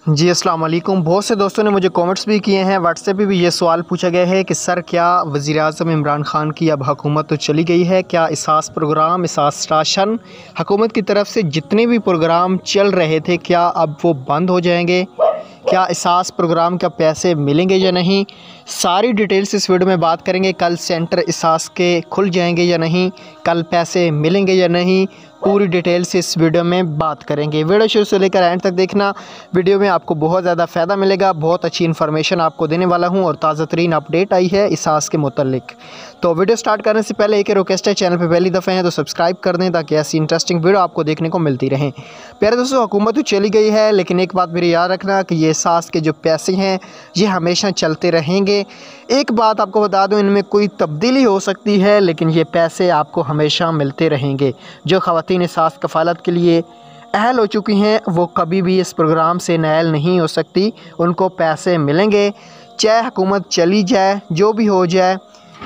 जी अस्सलाम वालेकुम। बहुत से दोस्तों ने मुझे कमेंट्स भी किए हैं, व्हाट्सएप पे भी ये सवाल पूछा गया है कि सर क्या वज़ीर-ए-आज़म इमरान खान की अब हुकूमत तो चली गई है, क्या इसास प्रोग्राम, इसास राशन हुकूमत की तरफ से जितने भी प्रोग्राम चल रहे थे क्या अब वो बंद हो जाएंगे? क्या इसास प्रोग्राम का पैसे मिलेंगे या नहीं? सारी डिटेल्स इस वीडियो में बात करेंगे। कल सेंटर इसास के खुल जाएंगे या नहीं, कल पैसे मिलेंगे या नहीं, पूरी डिटेल्स इस वीडियो में बात करेंगे। वीडियो शुरू से लेकर एंड तक देखना। वीडियो में आपको बहुत ज़्यादा फ़ायदा मिलेगा, बहुत अच्छी इन्फॉर्मेशन आपको देने वाला हूं और ताज़ा तरीन अपडेट आई है इसास के मुतल्लिक। तो वीडियो स्टार्ट करने से पहले एक रिक्वेस्ट है, चैनल पर पहली दफ़ा हैं तो सब्सक्राइब कर दें ताकि ऐसी इंटरेस्टिंग वीडियो आपको देखने को मिलती रहें। प्यारे दोस्तों, हुकूमत तो चली गई है, लेकिन एक बात मेरी याद रखना कि ये इसास के जो पैसे हैं ये हमेशा चलते रहेंगे। एक बात आपको बता दूं, इनमें कोई तब्दीली हो सकती है लेकिन ये पैसे आपको हमेशा मिलते रहेंगे। जो ख़वातीन इसास कफ़ालत के लिए अहल हो चुकी हैं वो कभी भी इस प्रोग्राम से नायल नहीं हो सकती, उनको पैसे मिलेंगे चाहे हुकूमत चली जाए, जो भी हो जाए।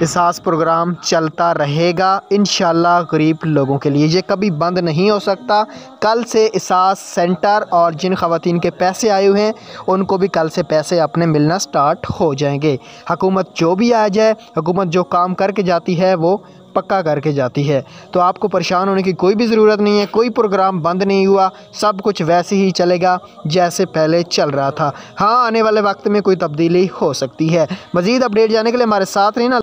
इसास प्रोग्राम चलता रहेगा इंशाल्लाह गरीब लोगों के लिए, ये कभी बंद नहीं हो सकता। कल से इसास सेंटर और जिन ख़वातीन के पैसे आए हुए हैं उनको भी कल से पैसे अपने मिलना स्टार्ट हो जाएंगे। हुकूमत जो भी आ जाए, हुकूमत जो काम करके जाती है वो पक्का करके जाती है, तो आपको परेशान होने की कोई भी ज़रूरत नहीं है। कोई प्रोग्राम बंद नहीं हुआ, सब कुछ वैसे ही चलेगा जैसे पहले चल रहा था। हाँ, आने वाले वक्त में कोई तब्दीली हो सकती है। मज़ीद अपडेट जानने के लिए हमारे साथ रहना।